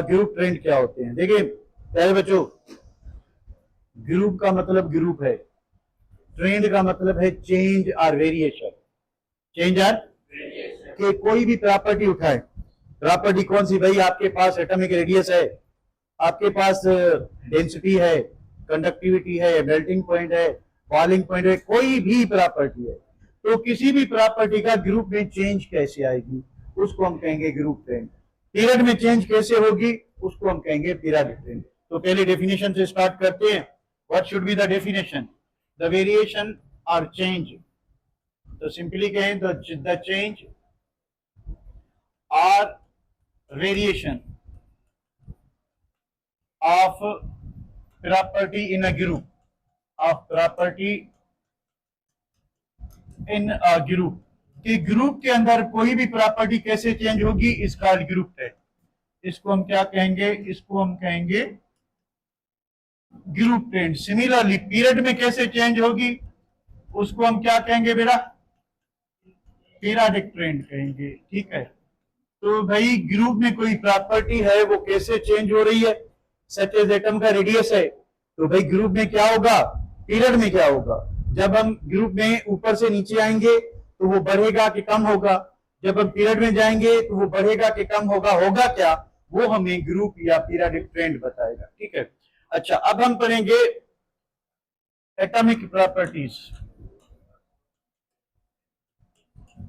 Group trend क्या होते हैं। देखिए प्यारे बच्चों, ग्रुप का मतलब ग्रुप है, ट्रेंड का मतलब है चेंज और वेरिएशन। चेंज और कि कोई भी प्रॉपर्टी उठाए, प्रॉपर्टी कौन सी भाई, आपके पास एटॉमिक रेडियस है, आपके पास डेंसिटी है, कंडक्टिविटी है, मेल्टिंग पॉइंट है, बॉइलिंग पॉइंट है, कोई भी प्रॉपर्टी है, तो किसी भी प्रॉपर्टी का ग्रुप में चेंज कैसे आएगी उसको हम कहेंगे ग्रुप ट्रेंड। पीरियड में चेंज कैसे होगी उसको हम कहेंगे पीरियडिक ट्रेंड। तो पहले डेफिनेशन से स्टार्ट करते हैं। What should be the definition? The variation और चेंज, तो सिंपली कहें द चेंज और variation of property in a group, of property in a group, कि ग्रुप के अंदर कोई भी प्रॉपर्टी कैसे चेंज होगी इसका ग्रुप ट्रेंड। इसको हम क्या कहेंगे? इसको हम कहेंगे ग्रुप ट्रेंड। सिमिलरली पीरियड में कैसे चेंज होगी उसको हम क्या कहेंगे बेटा? पीरियडिक ट्रेंड कहेंगे। ठीक है, तो भाई ग्रुप में कोई प्रॉपर्टी है वो कैसे चेंज हो रही है, सच एज एटम का रेडियस है, तो भाई ग्रुप में क्या होगा, पीरियड में क्या होगा? जब हम ग्रुप में ऊपर से नीचे आएंगे तो वो बढ़ेगा कि कम होगा, जब हम पीरियड में जाएंगे तो वो बढ़ेगा कि कम होगा, होगा क्या, वो हमें ग्रुप या पीरियडिक ट्रेंड बताएगा। ठीक है, अच्छा अब हम पढ़ेंगे एटॉमिक प्रॉपर्टीज।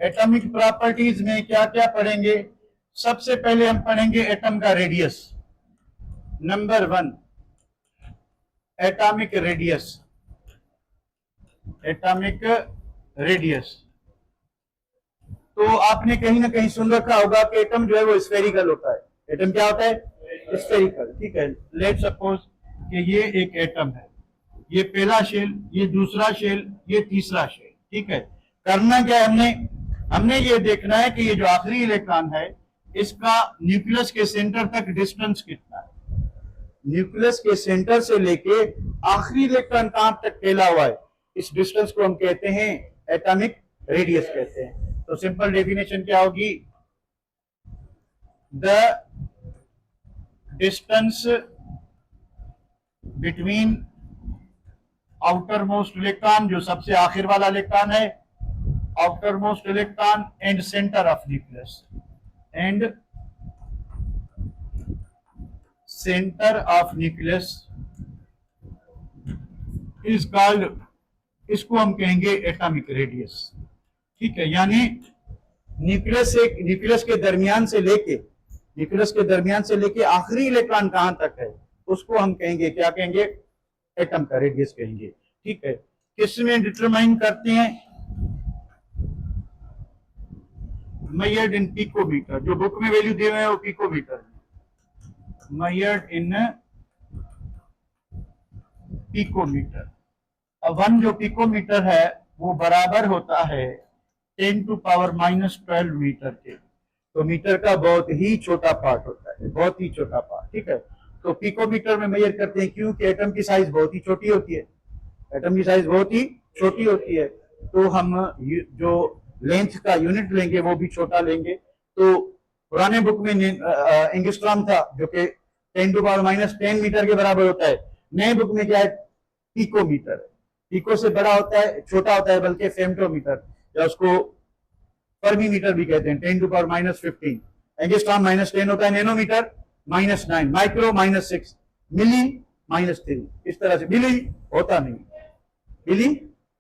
एटॉमिक प्रॉपर्टीज में क्या क्या पढ़ेंगे? सबसे पहले हम पढ़ेंगे एटम का radius. Number 1 atomic radius. Atomic radius, तो आपने कहीं ना कहीं सुन रखा होगा कि एटम जो है वो स्फेरिकल होता है। एटम क्या होता है? स्फेरिकल। ठीक है, लेट सपोज कि ये एक एटम है, ये पहला शेल, ये दूसरा शेल, ये तीसरा शेल। ठीक है, करना क्या है हमने ये देखना है कि ये जो आखिरी इलेक्ट्रॉन है इसका न्यूक्लियस के सेंटर तक डिस्टेंस कितना है। न्यूक्लियस के सेंटर से लेके आखिरी इलेक्ट्रॉन कहां तक फैला हुआ है, इस डिस्टेंस को हम कहते हैं एटॉमिक रेडियस कहते हैं। तो सिंपल डेफिनेशन क्या होगी? The distance between outer most electron, जो सबसे आखिर वाला इलेक्ट्रॉन है, outer most electron and centre of nucleus, and centre of nucleus is called, इसको हम कहेंगे एटॉमिक रेडियस। ठीक है, यानी न्यूक्लियस के दरमियान से लेके आखिरी इलेक्ट्रॉन कहां तक है उसको हम कहेंगे, क्या कहेंगे? एटम का रेडियस कहेंगे। ठीक है, किसमें डिटरमाइन करते हैं? मेजर्ड इन पिकोमीटर, जो बुक में वैल्यू दिए हुए हैं वो पिकोमीटर, मेजर्ड इन पिकोमीटर। अब 1 जो पिकोमीटर है वो बराबर होता है 10 टू पावर -12 मीटर के। तो मीटर का बहुत ही छोटा पार्ट होता है, बहुत ही छोटा पार्ट। ठीक है, तो पिकोमीटर में मेजर करते हैं क्योंकि एटम की साइज बहुत ही छोटी होती है, एटम की साइज बहुत ही छोटी होती है, तो हम जो लेंथ का यूनिट लेंगे वो भी छोटा लेंगे। तो पुराने बुक में एंगस्ट्रॉम था जो कि 10 टू पावर -10 मीटर के बराबर होता है। नए बुक में क्या है? पिकोमीटर है। पिको से बड़ा होता है, छोटा होता है बल्कि फेम्टोमीटर, या उसको फर्मीमीटर भी कहते हैं, 10 टू पावर -15। एंगस्ट्रॉम -10 होता है, नैनोमीटर -9, माइक्रो -6, मिली -3। इस तरह से मिली होता नहीं, मिली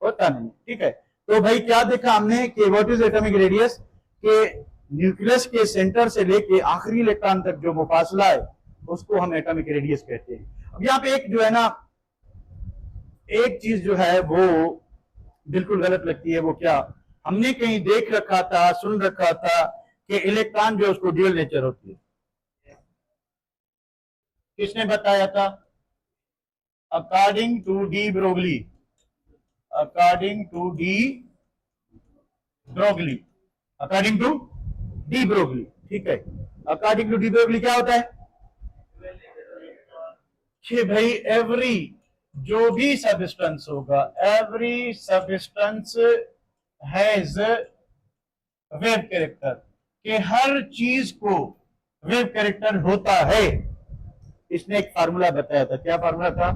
होता नहीं। ठीक है, तो भाई क्या देखा हमने कि व्हाट इज एटॉमिक रेडियस, के न्यूक्लियस के सेंटर से लेके आखिरी इलेक्ट्रॉन तक जो मुफासला है उसको हम एटॉमिक रेडियस कहते हैं। अब यहाँ पे एक जो है ना, एक चीज जो है वो बिल्कुल गलत लगती है। वो क्या? हमने कहीं देख रखा था, सुन रखा था कि इलेक्ट्रॉन जो उसको ड्यूअल नेचर होती है। किसने बताया था? According to de Broglie, according to de Broglie, according to de Broglie. ठीक है, अकॉर्डिंग टू डी ब्रोगली क्या होता है कि भाई एवरी, जो भी सबस्टेंस होगा, every substance has wave character, कि हर चीज को वेव कैरेक्टर होता है। इसने एक फार्मूला बताया था, क्या फार्मूला था?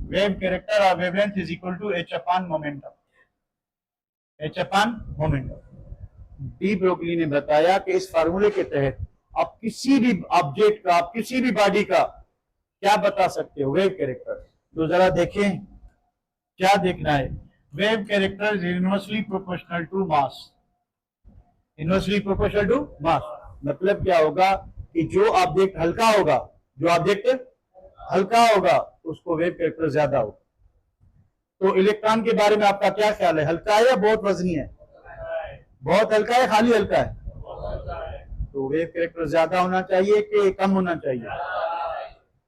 वेव कैरेक्टर और wavelength is equal to h upon momentum, h upon momentum. De Broglie ने बताया कि इस फार्मूले के तहत आप किसी भी ऑब्जेक्ट का, आप किसी भी बॉडी का क्या बता सकते हो? Wave character. तो जरा देखें क्या देखना है। Wave character is inversely proportional to mass, inversely proportional to mass. मतलब क्या होगा कि जो ऑब्जेक्ट हल्का होगा, जो ऑब्जेक्ट हल्का होगा उसको वेव कैरेक्टर ज्यादा होगा। तो इलेक्ट्रॉन के बारे में आपका क्या ख्याल है? हल्का है या बहुत वजनी है? बहुत हल्का है, खाली हल्का है? तो वेव कैरेक्टर ज्यादा होना चाहिए कि कम होना चाहिए?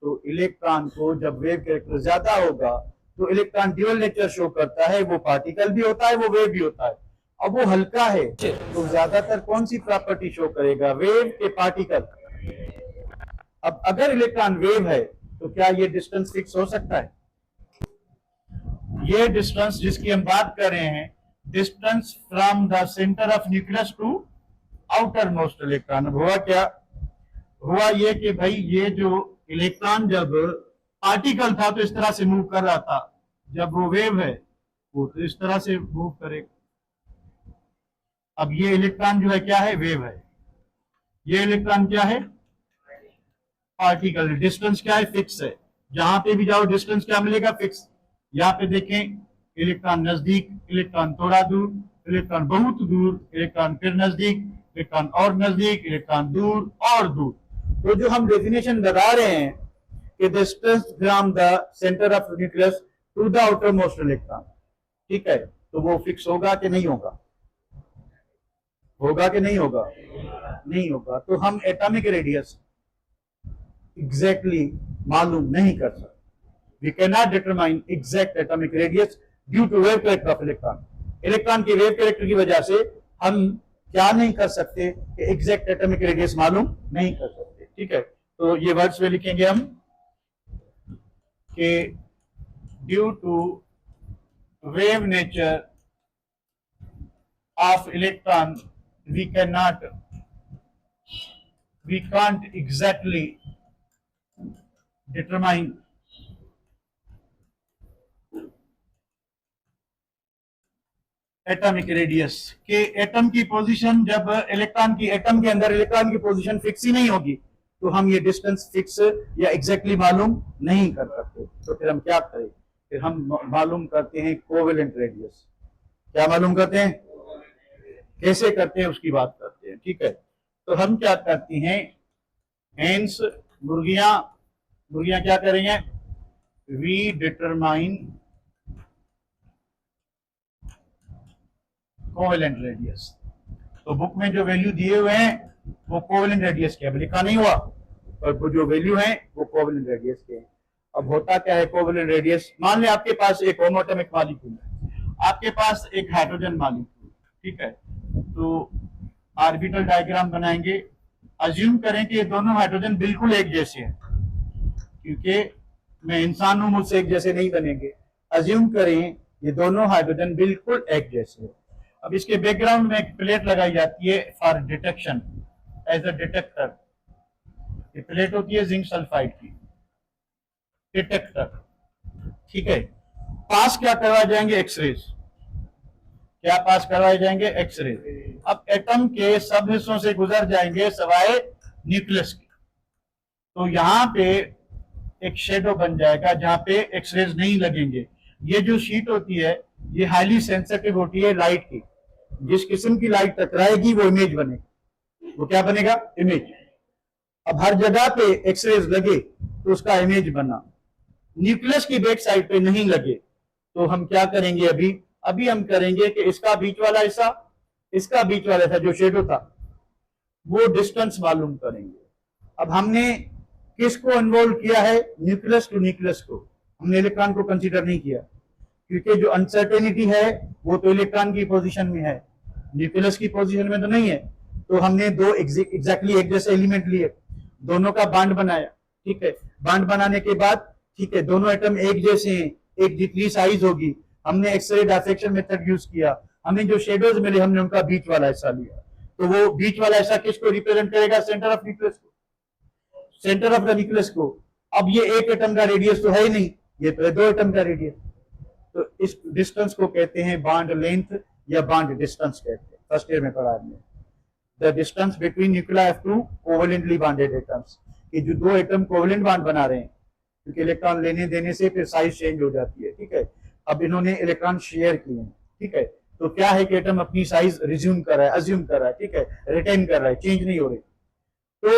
तो इलेक्ट्रॉन को जब वेव कैरेक्टर ज्यादा होगा तो इलेक्ट्रॉन ड्यूअल नेचर शो करता है, वो पार्टिकल भी होता है, वो वेव भी होता है। अब वो हल्का है तो ज्यादातर कौन सी प्रॉपर्टी शो करेगा? वेव के पार्टिकल। अब अगर इलेक्ट्रॉन वेव है तो क्या ये डिस्टेंस फिक्स हो सकता है? ये डिस्टेंस जिसकी हम बात कर रहे हैं, distance from the centre of nucleus to outer most electron. अब हुआ क्या? हुआ ये कि भाई ये जो इलेक्ट्रॉन जब पार्टिकल था तो इस तरह से मूव कर रहा था, जब वो वेव है वो तो इस तरह से मूव करेगा। अब ये इलेक्ट्रॉन जो है क्या है? वेव है। ये इलेक्ट्रॉन क्या है? पार्टिकल। डिस्टेंस क्या है? फिक्स है। जहां पे भी जाओ डिस्टेंस क्या मिलेगा? फिक्स। यहाँ पे देखें, इलेक्ट्रॉन नजदीक, इलेक्ट्रॉन थोड़ा दूर, इलेक्ट्रॉन बहुत दूर, इलेक्ट्रॉन फिर नजदीक, इलेक्ट्रॉन और नजदीक, इलेक्ट्रॉन दूर और दूर। तो जो हम डेफिनेशन लगा रहे हैं कि distance from the centre of nucleus to the outer most electron, ठीक है, तो वो फिक्स होगा कि नहीं होगा? होगा कि नहीं होगा? नहीं होगा। तो हम एटॉमिक रेडियस एग्जैक्टली मालूम नहीं कर सकते। We cannot determine exact atomic radius due to wave character of electron. Electron की वेव कैरेक्टर की वजह से हम क्या नहीं कर सकते कि एग्जैक्ट एटॉमिक रेडियस मालूम नहीं कर सकते। ठीक है, तो ये वर्ड्स में लिखेंगे हम कि due to wave nature of electron we can't exactly determine atomic radius के एटम की पोजीशन, जब इलेक्ट्रॉन की एटम के अंदर इलेक्ट्रॉन की पोजीशन फिक्स ही नहीं होगी तो हम ये डिस्टेंस फिक्स या एग्जैक्टली मालूम नहीं कर सकते। तो फिर हम क्या करें? फिर हम मालूम करते हैं कोवेलेंट रेडियस। क्या मालूम करते हैं? कैसे करते हैं उसकी बात करते हैं। ठीक है, तो हम क्या करते हैं, हेंस मुर्गियां क्या करेंगे? We determine covalent radius. तो बुक में जो वैल्यू दिए हुए हैं वो कोवेलेंट रेडियस के, अब लिखा नहीं हुआ, पर वो जो वैल्यू है वो कोवेलेंट रेडियस के। अब होता क्या है कोवेलेंट रेडियस? मान लें आपके पास एक होमोटॉमिक मॉलिक्यूल है, आपके पास एक हाइड्रोजन मॉलिक्यूल, ठीक है, तो ऑर्बिटल डायग्राम बनाएंगे। अज्यूम करें कि ये दोनों हाइड्रोजन बिल्कुल एक जैसे हैं, क्योंकि मैं इंसान हूं, मुझसे एक जैसे नहीं बनेंगे। अज्यूम करें ये दोनों हाइड्रोजन बिल्कुल एक जैसे हैं। अब इसके बैकग्राउंड में एक प्लेट लगाई जाती है for detection, as a detector. ये प्लेट होती है जिंक सल्फाइड की, डिटेक्टर। ठीक है, पास क्या करवाए जाएंगे? एक्सरेज। क्या पास करवाए जाएंगे? एक्सरेज। अब एटम के सब हिस्सों से गुजर जाएंगे सवाए न्यूक्लियस की, तो यहां पे एक शेडो बन जाएगा जहां पे एक्सरेज नहीं लगेंगे। ये जो शीट होती है ये हाईली सेंसिटिव होती है लाइट की। जिस किस्म की लाइट टकराएगी वो इमेज बनेगी। वो क्या बनेगा? इमेज। अब हर जगह पे एक्सरेज लगे तो उसका इमेज बना। न्यूक्लियस की बैक साइड पे नहीं लगे तो हम क्या करेंगे? अभी हम करेंगे कि इसका बीच वाला हिस्सा, इसका बीच वाला हिस्सा जो शेडो था, वो डिस्टेंस मालूम करेंगे। अब हमने किसको इन्वॉल्व किया है? न्यूक्लियस टू न्यूक्लियस को। हमने इलेक्ट्रॉन को कंसीडर नहीं किया, क्योंकि जो अनसर्टेनिटी है वो तो इलेक्ट्रॉन की पोजीशन में है, न्यूक्लियस की पोजीशन में तो नहीं है। तो हमने दो एग्जैक्टली एक जैसे एलिमेंट लिए, दोनों का बांड बनाया। ठीक है, बांड बनाने के बाद ठीक है दोनों एटम एक जैसे हैं, एक जितनी साइज होगी। हमने एक्सरे डायसेक्शन मेथड यूज किया, हमें जो शेडोज मिले हमने उनका बीच वाला हिस्सा लिया। तो वो बीच वाला हिस्सा किसको रिप्रेजेंट करेगा? सेंटर ऑफ न्यूक्लियस को। सेंटर ऑफ द न्यूक्लियस को। अब ये एक एटम का रेडियस तो है ही नहीं, ये तो है 2 एटम का रेडियस। तो इस डिस्टेंस को कहते हैं बॉन्ड लेंथ या बॉन्ड डिस्टेंस कहते हैं, फर्स्ट ईयर में पढ़ा हमने। The distance between nuclear of two covalently bonded atoms, कि जो 2 एटम कोवेलेंट बॉन्ड बना रहे हैं, क्योंकि इलेक्ट्रॉन लेने देने से फिर साइज चेंज हो जाती है, ठीक है। अब इन्होंने इलेक्ट्रॉन शेयर किए हैं, ठीक है, तो क्या है कि एटम अपनी साइज रिज्यूम कर रहा है, अज्यूम कर रहा है, ठीक है, रिटेन कर रहा है, चेंज नहीं हो रही। तो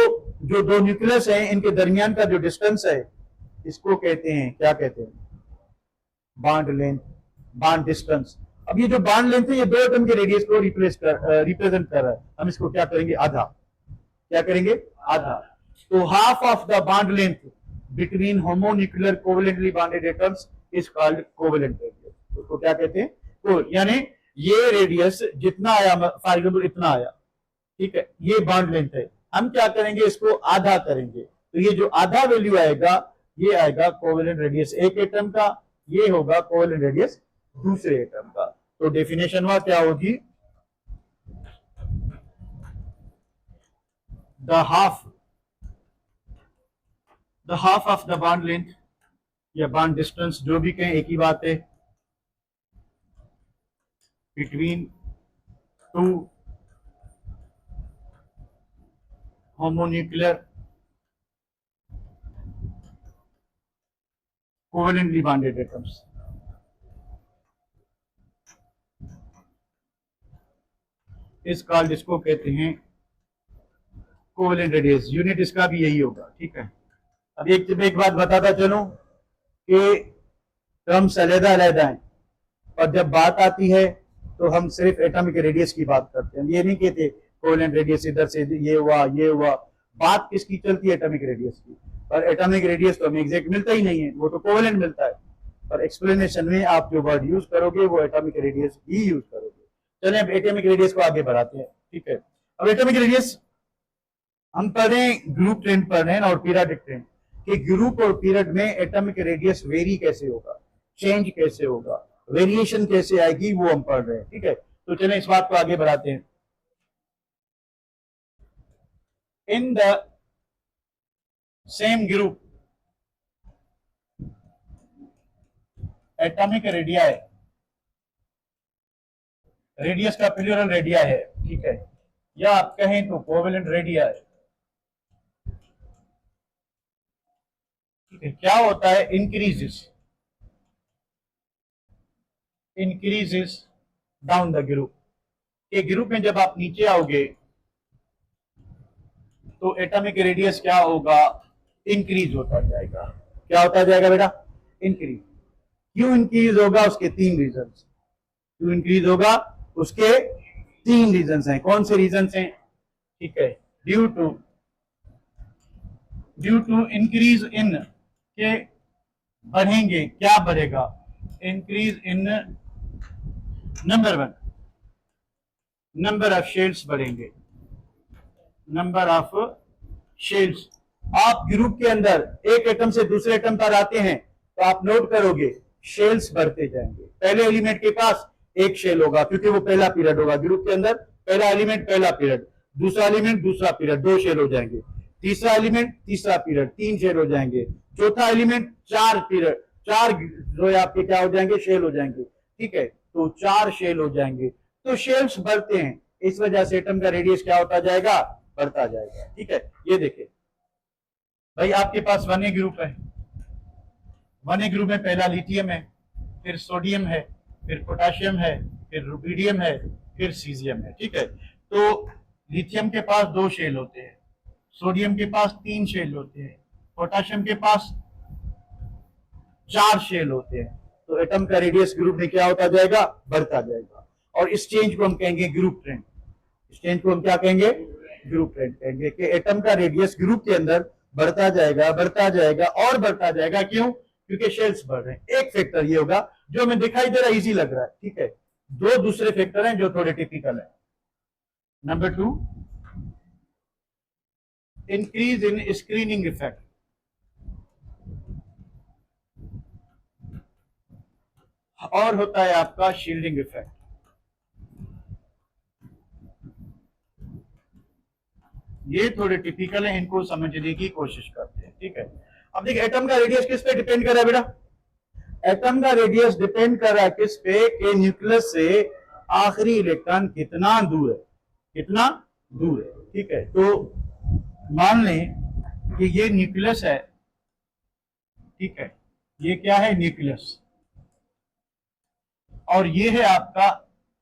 जो 2 न्यूक्लियस है इनके दरमियान का जो डिस्टेंस है, इसको कहते हैं, क्या कहते हैं, बॉन्ड लेंथ, बॉन्ड डिस्टेंस। अब ये जो बॉन्ड लेंथ है ये 2 एटम के रेडियस को रिप्रेजेंट कर रहा है। हम इसको क्या करेंगे, आधा, क्या करेंगे, आधा। तो half of the bond length between homonuclear covalently bonded atoms is called covalent radius. उसको क्या कहते हैं, तो यानी ये रेडियस जितना आया, फॉर एग्जाम्पल इतना आया, ठीक है, ये बॉन्ड लेंथ है, हम क्या करेंगे, इसको आधा करेंगे, तो ये जो आधा वैल्यू आएगा ये आएगा कोवेलेंट रेडियस एक एटम का, ये होगा कोवेलेंट रेडियस दूसरे एटम का। तो डेफिनेशन वहां क्या होगी, the half of the bond length या बॉन्ड डिस्टेंस, जो भी कहें एक ही बात है, between 2 homonuclear covalently bonded atoms. इस कॉल्ड, इसको कहते हैं कोवेलेंट रेडियस, यूनिट इसका भी यही होगा, ठीक है। अब एक बात बताता चलूं कि टर्म्स अलग-अलग हैं, और जब बात आती है तो हम सिर्फ एटॉमिक रेडियस की बात करते हैं, ये नहीं कहते कोवेलेंट रेडियस इधर से ये हुआ ये हुआ। बात किसकी चलती है, एटॉमिक रेडियस की, और एटॉमिक रेडियस तो हमें एग्जैक्ट मिलता ही नहीं है, वो तो कोवेलेंट मिलता है। और एक्सप्लेनेशन में आप जो वर्ड यूज करोगे वो एटॉमिक रेडियस ही यूज करोगे। चलिए अब एटॉमिक रेडियस को आगे बढ़ाते हैं, ठीक है। अब एटॉमिक रेडियस हम पढ़ रहे हैं, ग्रुप ट्रेंड पढ़ रहे हैं और पीरियडिक ट्रेंड, कि ग्रुप और पीरियड में एटॉमिक रेडियस वेरी कैसे होगा, चेंज कैसे होगा, वेरिएशन कैसे आएगी, वो हम पढ़ रहे हैं, ठीक है। तो चलें इस बात को आगे बढ़ाते हैं। In the same group atomic radii, radius का प्लूरल रेडिया है, ठीक है, या आप कहें तो कोवेलेंट रेडिया है, ठीक है। क्या होता है, इंक्रीजेस डाउन द ग्रुप, के ग्रुप में जब आप नीचे आओगे तो एटॉमिक रेडियस क्या होगा, इंक्रीज होता जाएगा। क्या होता जाएगा बेटा, इंक्रीज। क्यों इंक्रीज होगा, उसके 3 रीजन। क्यों इंक्रीज होगा, उसके 3 रीजन हैं। कौन से रीजन हैं, ठीक है, ड्यू टू इंक्रीज इन, के बढ़ेंगे, क्या बढ़ेगा, increase in number 1, number of shells बढ़ेंगे, नंबर ऑफ शेल्स। आप ग्रुप के अंदर एक एटम से दूसरे एटम पर आते हैं तो आप नोट करोगे शेल्स बढ़ते जाएंगे। पहले एलिमेंट के पास एक शेल होगा क्योंकि वो पहला पीरियड होगा ग्रुप के अंदर, पहला एलिमेंट पहला पीरियड, दूसरा एलिमेंट दूसरा पीरियड, 2 शेल हो जाएंगे, तीसरा एलिमेंट तीसरा पीरियड, 3 शेल हो जाएंगे, चौथा एलिमेंट 4 पीरियड, 4 जो है आपके क्या हो जाएंगे, शेल हो जाएंगे, ठीक है। तो 4 शेल हो जाएंगे, तो शेल्स बढ़ते हैं, इस वजह से एटम का रेडियस क्या होता जाएगा, बढ़ता जाएगा, ठीक है। ये देखिए भाई, आपके पास 1A ग्रुप है, 1A ग्रुप में पहला लिथियम है, फिर सोडियम है, फिर पोटाशियम है, फिर रुबिडियम है, फिर सीजियम है, ठीक है। तो लिथियम के पास 2 शेल होते हैं, सोडियम के पास 3 शेल होते हैं, पोटाशियम के पास 4 शेल होते हैं। तो एटम का रेडियस ग्रुप में क्या होता जाएगा, बढ़ता जाएगा। और इस चेंज को हम कहेंगे ग्रुप ट्रेंड। इस चेंज को हम क्या कहेंगे, ग्रुप ट्रेंड कहेंगे, कि एटम का रेडियस ग्रुप के अंदर बढ़ता जाएगा, बढ़ता जाएगा और बढ़ता जाएगा। क्यों, क्योंकि शेल्स बढ़ रहे हैं। एक फैक्टर ये होगा जो हमें दिखाई दे रहा है, इजी लग रहा है, ठीक है। 2 दूसरे फैक्टर हैं जो थोड़े टिपिकल है। Number 2, increase in screening effect, और होता है आपका शील्डिंग इफेक्ट। ये थोड़े टिपिकल है, इनको समझने की कोशिश करते हैं, ठीक है। अब देखिए एटम का रेडियस किस पे डिपेंड कर रहा है बेटा? एटम का रेडियस डिपेंड कर रहा है किस पे, कि न्यूक्लियस से आखिरी इलेक्ट्रॉन कितना दूर है, कितना दूर है, ठीक है। तो मान लें कि ये न्यूक्लियस है, ठीक है, ये क्या है, न्यूक्लियस, और ये है आपका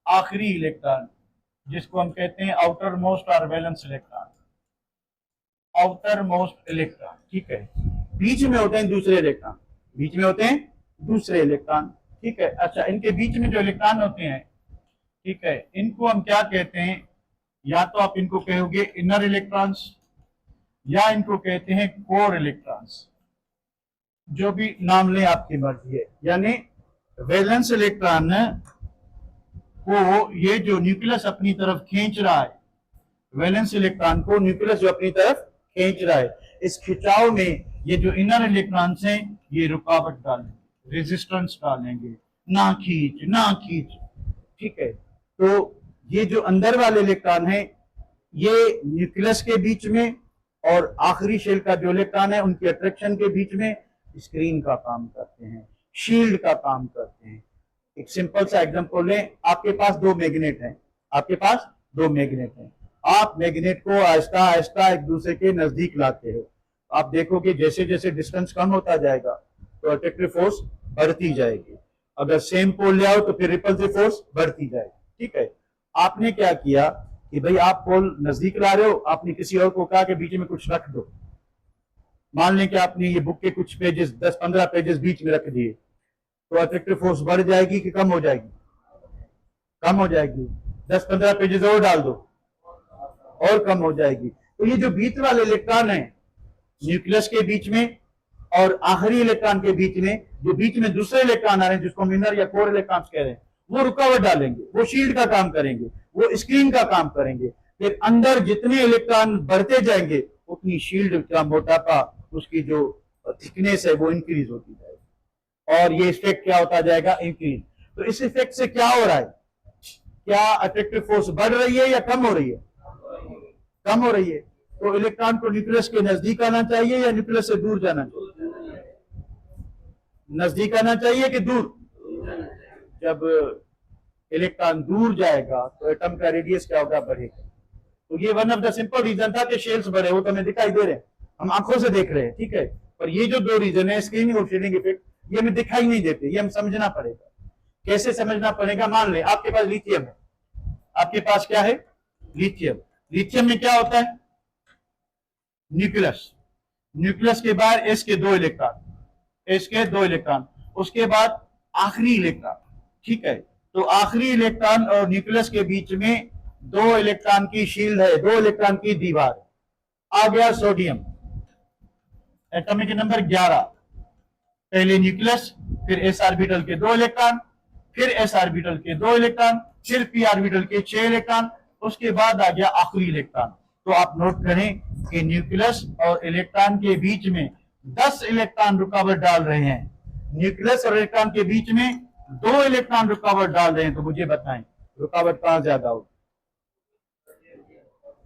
आखिरी इलेक्ट्रॉन जिसको हम कहते हैं आउटर मोस्ट और valence electron, outer most electron, ठीक है। बीच में होते हैं दूसरे इलेक्ट्रॉन, बीच में होते हैं दूसरे इलेक्ट्रॉन, ठीक है। अच्छा, इनके बीच में जो इलेक्ट्रॉन होते हैं, ठीक है, इनको हम क्या कहते हैं? या तो आप इनको कहोगे इनर इलेक्ट्रॉन्स, या इनको कहते हैं कोर इलेक्ट्रॉन्स, जो भी नाम लें आपकी मर्जी है। यानी वैलेंस इलेक्ट्रॉन को ये जो न्यूक्लियस अपनी तरफ खींच रहा है, वैलेंस इलेक्ट्रॉन को न्यूक्लियस जो अपनी तरफ खींच रहा है, इस खिंचाव में ये जो इनर इलेक्ट्रॉन्स हैं ये रुकावट डालेंगे, रेजिस्टेंस डालेंगे, ना खींच ना खींच, ठीक है। तो ये जो अंदर वाले इलेक्ट्रॉन है ये न्यूक्लियस के बीच में और आखिरी शेल का जो इलेक्ट्रॉन है उनकी अट्रैक्शन के बीच में स्क्रीन का काम करते हैं, शील्ड का काम करते हैं। एक सिंपल सा एग्जांपल लें, आपके पास दो मैग्नेट हैं, आपके पास दो मैग्नेट हैं, आप मैग्नेट को आहिस्ता आहिस्ता एक दूसरे के नजदीक लाते हो, आप देखोगे जैसे जैसे डिस्टेंस कम होता जाएगा तो अट्रैक्टिव फोर्स बढ़ती जाएगी। अगर सेम पोल ले आओ तो फिर रिपल्सिव फोर्स बढ़ती जाएगी, ठीक है। आपने क्या किया कि भाई आप पोल नजदीक ला रहे हो, आपने किसी और को कहा कि बीच में कुछ रख दो। मान लें कि आपने ये बुक के कुछ पेजेस 10-15 पेजेस बीच में रख दिए, तो अट्रैक्टिव फोर्स बढ़ जाएगी कि कम हो जाएगी? कम हो जाएगी। 10-15 पेजेस और डाल दो और कम हो जाएगी। तो ये जो बीच वाले इलेक्ट्रॉन है न्यूक्लियस के बीच में और आखिरी इलेक्ट्रॉन के बीच में, जो बीच में दूसरे इलेक्ट्रॉन आ रहे हैं जिसको हम इनर या कोर इलेक्ट्रॉन्स कह रहे हैं, वो रुकावट डालेंगे, वो शील्ड का काम करेंगे, वो स्क्रीन का काम करेंगे। फिर अंदर जितने इलेक्ट्रॉन बढ़ते जाएंगे उतनी शील्ड का मोटापा, उसकी जो थिकनेस है वो इंक्रीज होती जाएगी और ये इफेक्ट क्या होता जाएगा? इंक्रीज। तो इस इफेक्ट से क्या हो रहा है? क्या अट्रैक्टिव फोर्स बढ़ रही है या कम हो रही है? कम हो रही है। तो इलेक्ट्रॉन को न्यूक्लियस के नजदीक आना चाहिए या न्यूक्लियस से दूर जाना चाहिए? नजदीक आना चाहिए कि दूर? जब इलेक्ट्रॉन दूर जाएगा तो एटम का रेडियस क्या होगा? बढ़ेगा। तो ये one of the simple reason था कि शेल्स बढ़े, वो तो हमें दिखाई दे रहे हैं, हम आंखों से देख रहे हैं, ठीक है। पर ये जो दो रीजन है, स्क्रीनिंग और शील्डिंग इफेक्ट, ये हमें दिखाई नहीं देते, ये हम समझना पड़ेगा। कैसे समझना पड़ेगा? मान लें आपके पास लिथियम है, आपके पास क्या है? लिथियम। लिथियम में क्या होता है? न्यूक्लियस, न्यूक्लियस के बाद एस के दो इलेक्ट्रॉन, एस के दो इलेक्ट्रॉन, उसके बाद आखिरी इलेक्ट्रॉन, ठीक है। तो आखिरी इलेक्ट्रॉन और न्यूक्लियस के बीच में दो इलेक्ट्रॉन की शील्ड है, दो इलेक्ट्रॉन की दीवार। आ गया सोडियम, एटॉमिक नंबर 11, पहले न्यूक्लियस, फिर एस ऑर्बिटल के दो इलेक्ट्रॉन, फिर एस ऑर्बिटल के दो इलेक्ट्रॉन, फिर पी ऑर्बिटल के 6 इलेक्ट्रॉन, उसके बाद आ गया आखिरी इलेक्ट्रॉन। तो आप नोट करें कि न्यूक्लियस और इलेक्ट्रॉन के बीच में 10 इलेक्ट्रॉन रुकावट डाल रहे हैं, न्यूक्लियस और इलेक्ट्रॉन के बीच में 2 इलेक्ट्रॉन रुकावट डाल रहे हैं। तो मुझे बताएं रुकावट कहां ज्यादा होगी?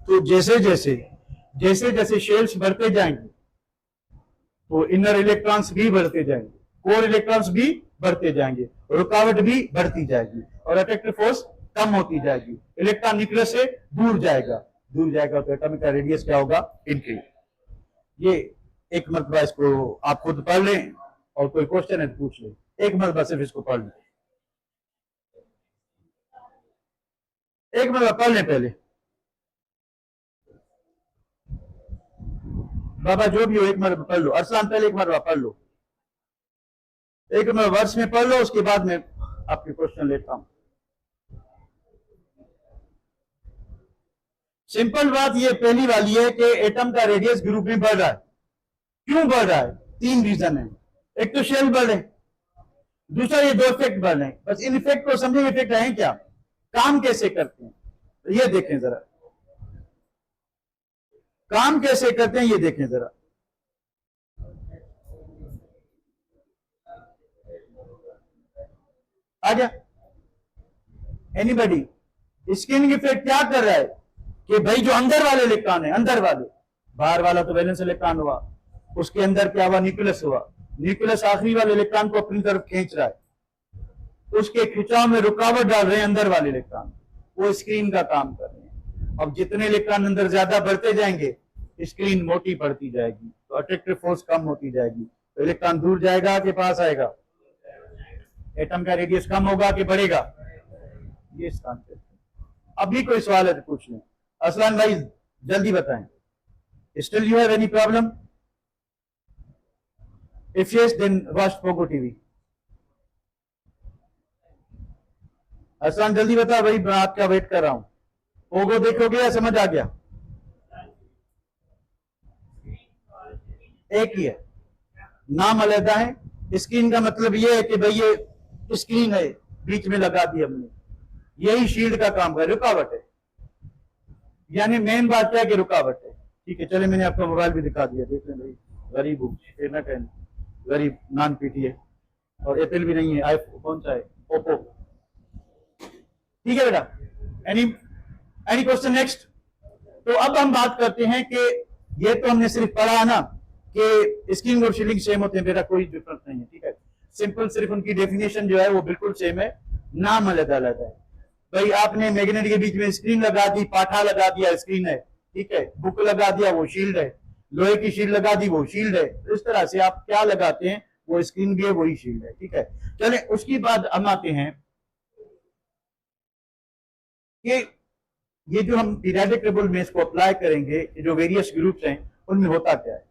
तो जैसे जैसे शेल्स बढ़ते जाएंगे तो इनर इलेक्ट्रॉन्स भी बढ़ते जाएंगे, कोर इलेक्ट्रॉन्स भी बढ़ते जाएंगे, रुकावट भी बढ़ती जाएगी और अट्रैक्टिव फोर्स कम होती जाएगी। इलेक्ट्रॉन न्यूक्लियस से दूर जाएगा, दूर जाएगा तो एटॉमिक का रेडियस क्या होगा? इंक्रीज। ये एक मरतबा इसको आप खुद पढ़ लें और कोई क्वेश्चन है तो पूछ लें, एक मरतबा सिर्फ इसको पढ़ लें, एक मरतबा पढ़ लें पहले। बाबा जो भी हो एक मरतबा पढ़ लो, अरसलान पहले एक मरतबा पढ़ लो, एक मरतबा वर्ष में पढ़ लो, उसके बाद में आपके क्वेश्चन लेता हूं। सिंपल बात ये पहली वाली है कि एटम का रेडियस ग्रुप में बढ़ रहा है। क्यों बढ़ रहा है? 3 रीजन है। एक तो शेल बढ़ रहे, दूसरा ये 2 इफेक्ट बढ़ रहे हैं। बस इन इफेक्ट को समझेंगे, इफेक्ट है क्या, काम कैसे करते हैं, तो ये देखें जरा, काम कैसे करते हैं ये देखें जरा। आ गया? एनीबॉडी? स्क्रीनिंग इफेक्ट क्या कर रहा है? कि भाई जो अंदर वाले इलेक्ट्रॉन है, अंदर वाले, बाहर वाला तो वैलेंस इलेक्ट्रॉन हुआ, उसके अंदर क्या हुआ, न्यूक्लियस हुआ, न्यूक्लियस आखिरी वाले इलेक्ट्रॉन को अपनी तरफ खींच रहा है, उसके खिंचाव में रुकावट डाल रहे हैं अंदर वाले इलेक्ट्रॉन, वो स्क्रीन का काम कर रहे हैं। अब जितने इलेक्ट्रॉन अंदर ज्यादा बढ़ते जाएंगे, स्क्रीन मोटी पड़ती जाएगी, तो अट्रैक्टिव फोर्स कम होती जाएगी, तो इलेक्ट्रॉन दूर जाएगा कि पास आएगा, एटम का रेडियस कम होगा कि बढ़ेगा, ये कॉन्सेप्ट। अभी कोई सवाल है तो पूछ लें। असलान भाई जल्दी बताएं, still you have any problem? If yes then watch Pogo TV. Aslan जल्दी बता भाई, मैं आपका वेट कर रहा हूं। पोगो देखोगे या समझ आ गया? एक ही है, नाम अलग है। स्क्रीन का मतलब ये है कि भाई ये स्क्रीन है, बीच में लगा दी हमने, यही शील्ड का काम है, रुकावट है, यानी मेन बात क्या है कि रुकावट है। ठीक है, चले मैंने आपका मोबाइल भी दिखा दिया, देख लें भाई, गरीब हूँ, ना कहना गरीब, नॉन पीटी है, और एप्पल भी नहीं है, आईफोन कौन सा है, ओप्पो। ठीक है बेटा, एनी क्वेश्चन नेक्स्ट? तो अब हम बात करते हैं कि ये तो हमने सिर्फ पढ़ा ना कि स्क्रीन और शील्डिंग सेम होते हैं, मेरा कोई डिफरेंस नहीं है। ठीक है, सिंपल सिर्फ उनकी डेफिनेशन जो है वो बिल्कुल सेम है, नाम अलग अलग है। भाई आपने मैग्नेट के बीच में स्क्रीन लगा दी, पाठा लगा दिया, स्क्रीन है, ठीक है, बुक लगा दिया, वो शील्ड है, लोहे की शील्ड लगा दी, वो शील्ड है। इस तरह से आप क्या लगाते हैं, वो स्क्रीन भी है, वही शील्ड है। ठीक है, चले उसके बाद हम आते हैं कि ये जो हम पीरियोडिक टेबल में इसको अप्लाई करेंगे, जो वेरियस ग्रुप्स हैं उनमें होता क्या है।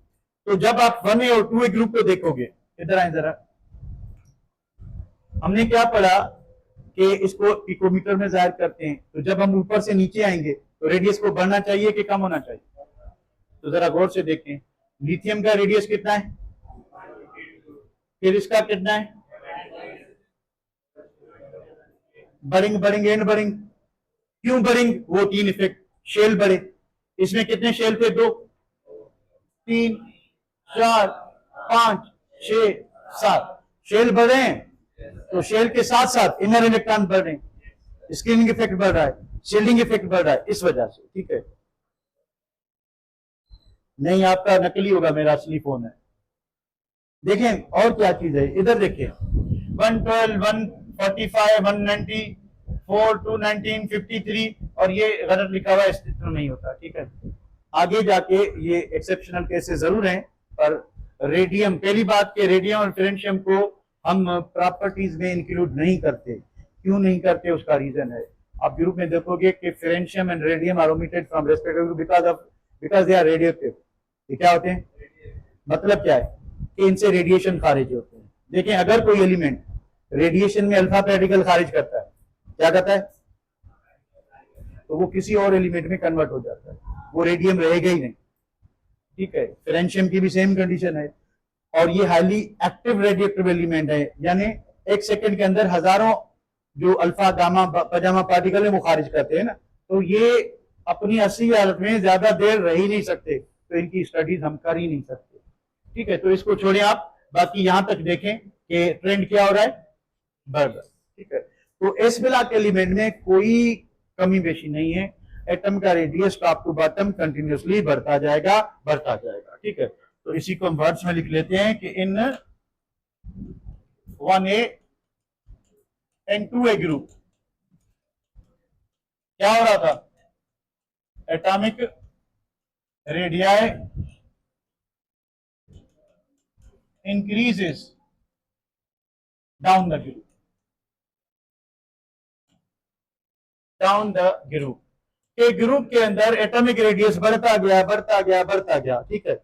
तो जब आप 1A और 2A ग्रुप को देखोगे, इधर आए जरा, हमने क्या पढ़ा कि इसको पिकोमीटर में जाहिर करते हैं। तो जब हम ऊपर से नीचे आएंगे तो रेडियस को बढ़ना चाहिए कि कम होना चाहिए? तो जरा गौर से देखें, लिथियम का रेडियस कितना है, फिर इसका कितना है, बढ़ेंगे बढ़ेंगे एंड बढ़ेंगे। क्यों बढ़ेंगे? वो तीन इफेक्ट, शेल बढ़े, इसमें कितने शेल थे, 2 3 4 5 6 7 शेल बढ़े हैं, तो शेल के साथ साथ इनर इलेक्ट्रॉन बढ़ रहे हैं, स्क्रीनिंग इफेक्ट बढ़ रहा है, शील्डिंग इफेक्ट बढ़ रहा है, इस वजह से। ठीक है, नहीं आपका नकली होगा, मेरा असली फोन है। देखें और क्या चीज है, इधर देखिए, 112 145 194 219 53, और ये गलत लिखा हुआ है, इसमें नहीं होता। ठीक है, आगे जाके ये एक्सेप्शनल केसेस जरूर हैं, पर रेडियम, पहली बात के रेडियम और फ्रेंशियम को हम प्रॉपर्टीज में इंक्लूड नहीं करते। क्यों नहीं करते, उसका रीजन है, आप ग्रुप में देखोगे कि francium and radium are omitted from respective because they are radioactive. ये क्या होते हैं, मतलब क्या है कि इनसे रेडिएशन खारिज होते हैं। देखें, अगर कोई एलिमेंट रेडिएशन में अल्फा पार्टिकल खारिज करता है, क्या करता है, तो वो किसी और एलिमेंट में कन्वर्ट हो जाता है, वो रेडियम रहेगा ही नहीं। ठीक है, फ्रेंशियम की भी सेम कंडीशन है, और ये हाईली एक्टिव रेडियोएक्टिव एलिमेंट है, यानी 1 सेकंड के अंदर हजारों जो अल्फा गामा पजामा पार्टिकल है वो खारिज करते हैं ना, तो ये अपनी असली हालत में ज्यादा देर रह ही नहीं सकते, तो इनकी स्टडीज हम कर ही नहीं सकते। ठीक है, तो इसको छोड़े आप, बाकी यहां तक देखें कि ट्रेंड क्या हो रहा है, बढ़ रहा है। ठीक है, तो एस ब्लॉक एलिमेंट में कोई कमी बेशी नहीं है, एटम का radius top to bottom continuously बढ़ता जाएगा, बढ़ता जाएगा। ठीक है, तो इसी को हम वर्ड्स में लिख लेते हैं कि इन 1A एंड 2A ग्रुप क्या हो रहा था, atomic radii increases down the group, down the group के ग्रुप के अंदर एटॉमिक रेडियस बढ़ता गया, बढ़ता गया, बढ़ता गया। ठीक है,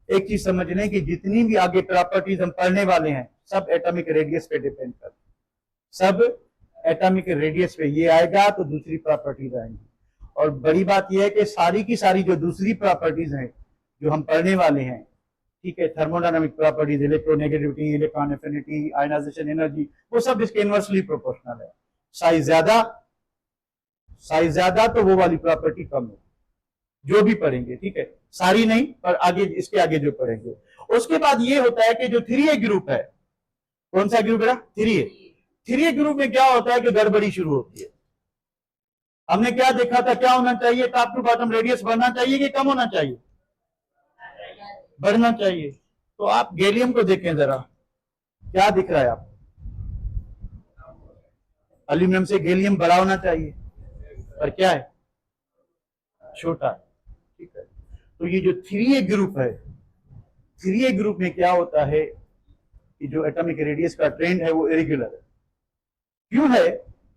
एक चीज समझ लें कि जितनी भी आगे प्रॉपर्टीज हम पढ़ने वाले हैं सब एटॉमिक रेडियस पे डिपेंड करते हैं, सब एटॉमिक रेडियस पे ये आएगा तो दूसरी प्रॉपर्टीज आएंगी। और बड़ी बात यह है कि सारी की सारी जो दूसरी प्रॉपर्टीज हैं जो हम पढ़ने वाले हैं, ठीक है, thermodynamic properties, electronegativity, electron affinity, ionization energy, वो सब इसके इनवर्सली प्रोपोर्शनल है। साइज ज्यादा तो वो वाली प्रॉपर्टी कम है, जो भी पढ़ेंगे। ठीक है, सारी नहीं, पर आगे इसके आगे जो पढ़ेंगे। उसके बाद ये होता है कि जो 3A ग्रुप है, कौन सा ग्रुप है, 3A। 3A ग्रुप में क्या होता है कि गड़बड़ी शुरू होती है। हमने क्या देखा था, क्या होना चाहिए, टॉप टू बॉटम रेडियस बढ़ना चाहिए कि कम होना चाहिए, बढ़ना चाहिए। तो आप गैलियम को देखें जरा, क्या दिख रहा है आप, एल्यूमिनियम से गैलियम बड़ा होना चाहिए, पर क्या है, छोटा। ठीक है, तो ये जो 3A ग्रुप है, 3A ग्रुप में क्या होता है कि जो एटॉमिक रेडियस का ट्रेंड है वो इरेगुलर है। क्यों है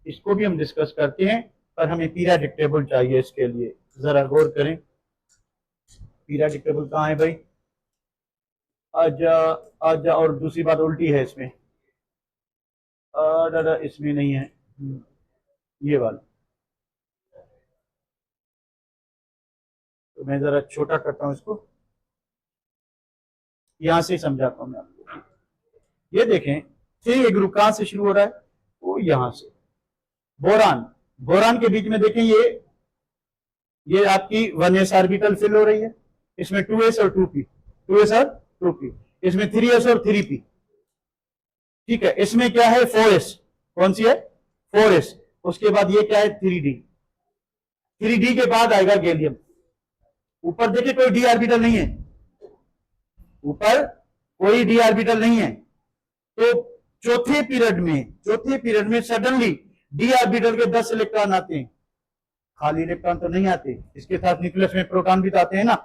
इसको भी हम डिस्कस करते हैं, पर हमें पीरियोडिक टेबल चाहिए इसके लिए, जरा गौर करें। पीरियोडिक टेबल कहाँ है भाई, आजा आजा। और दूसरी बात उल्टी है इसमें, दादा इसमें नहीं है, ये वाला। तो मैं जरा छोटा करता हूं इसको, यहां से समझाता हूं मैं आपको। ये देखें, 3A ग्रुप कहां से शुरू हो रहा है, वो यहां से। बोरान, बोरान के बीच में देखें, ये आपकी 1s ऑर्बिटल फिल हो रही है, इसमें 2s और 2p, 2s और 2p, इसमें 3s और 3p। ठीक है, इसमें क्या है 4s, कौन सी है 4s। उसके बाद ये क्या है 3d, 3d के बाद आएगा गैलियम। ऊपर देखिए कोई डी ऑर्बिटल नहीं है, ऊपर कोई डी ऑर्बिटल नहीं है। तो चौथे पीरियड में सडनली डी ऑर्बिटल के 10 इलेक्ट्रॉन आते हैं, खाली इलेक्ट्रॉन तो नहीं आते, इसके साथ न्यूक्लियस में प्रोटॉन भी तो आते हैं ना,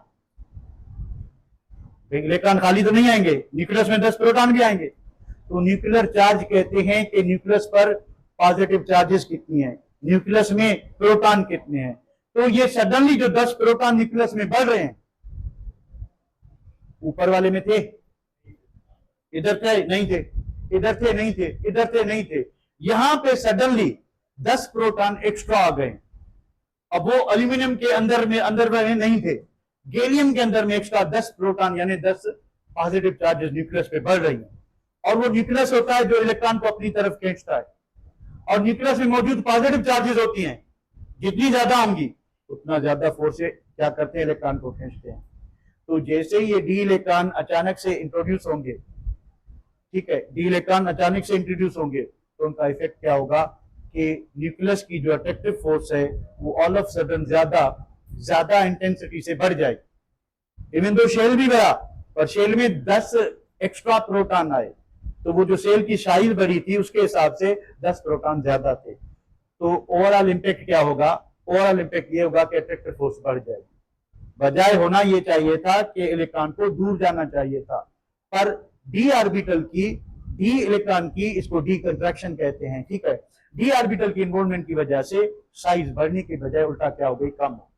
इलेक्ट्रॉन खाली तो नहीं आएंगे, न्यूक्लियस में 10 प्रोटॉन भी आएंगे। तो न्यूक्लियर चार्ज कहते हैं कि न्यूक्लियस पर पॉजिटिव चार्जेस कितनी है, न्यूक्लियस में प्रोटॉन कितने हैं। तो ये सडनली जो 10 प्रोटॉन न्यूक्लियस में बढ़ रहे हैं, ऊपर वाले में थे, इधर थे नहीं थे, इधर थे नहीं थे, इधर थे नहीं थे, यहां पे सडनली 10 प्रोटॉन एक्स्ट्रा आ गए। अब वो एल्यूमिनियम के अंदर में नहीं थे, गैलियम के अंदर में एक्स्ट्रा 10 प्रोटॉन यानी 10 पॉजिटिव चार्जेस न्यूक्लियस पे बढ़ रही है। और वो न्यूक्लियस होता है जो इलेक्ट्रॉन को अपनी तरफ खींचता है, और न्यूक्लियस में मौजूद पॉजिटिव चार्जेस होती हैं, जितनी ज्यादा होंगी उतना ज्यादा फोर्स से क्या करते हैं, इलेक्ट्रॉन को खींचते हैं। तो जैसे ही ये डी इलेक्ट्रॉन अचानक से इंट्रोड्यूस होंगे, ठीक है, डी इलेक्ट्रॉन अचानक से इंट्रोड्यूस होंगे, तो उनका इफेक्ट क्या होगा कि न्यूक्लियस की जो अट्रैक्टिव फोर्स है वो ऑल ऑफ सडन ज्यादा इंटेंसिटी से बढ़ जाएगी। इवन दो शेल भी बढ़ा, पर शेल में 10 एक्स्ट्रा प्रोटॉन आए, तो वो जो सेल की साइज बढ़ी थी उसके हिसाब से 10 प्रोटॉन ज्यादा थे। तो ओवरऑल इंपैक्ट क्या होगा, ओवरऑल इंपैक्ट ये होगा कि अट्रैक्टिव फोर्स बढ़ जाएगी। बजाय होना ये चाहिए था कि इलेक्ट्रॉन को दूर जाना चाहिए था, पर डी ऑर्बिटल की, डी इलेक्ट्रॉन की, इसको डी कंट्रैक्शन कहते हैं। ठीक है, डी ऑर्बिटल की इन्वॉल्वमेंट की वजह से साइज बढ़ने की बजाय उल्टा क्या हो गई, कम हो।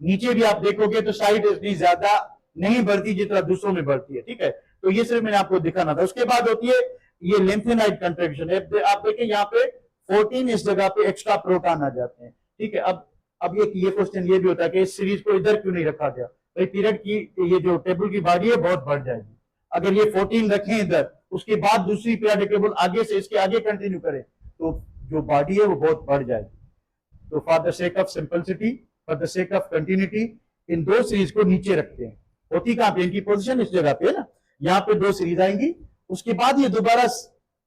नीचे भी आप देखोगे तो साइज इतनी ज्यादा नहीं बढ़ती जितना दूसरों में बढ़ती है। ठीक है, तो ये सिर्फ मैंने आपको दिखाना था। उसके बाद होती है ये लेंथेनाइड कंट्रैक्शन। आप देखें यहाँ पे 14 इस जगह पे एक्स्ट्रा प्रोटॉन आ जाते हैं। ठीक है, अब ये क्वेश्चन ये भी होता है कि इस सीरीज को इधर क्यों नहीं रखा गया, भाई पीरियड की ये जो टेबल की बॉडी है बहुत बढ़ जाएगी। अगर ये 14 रखें इधर, उसके बाद दूसरी पीरियडिक टेबल आगे से इसके आगे कंटिन्यू करें, तो जो बॉडी है वो बहुत बढ़ जाएगी। तो for the sake of simplicity, for the sake of continuity, इन दो सीरीज को नीचे रखते हैं। होती कहां पे, इनकी पोजीशन इस जगह पे है ना, यहाँ पे 2 सीरीज आएंगी, उसके बाद ये दोबारा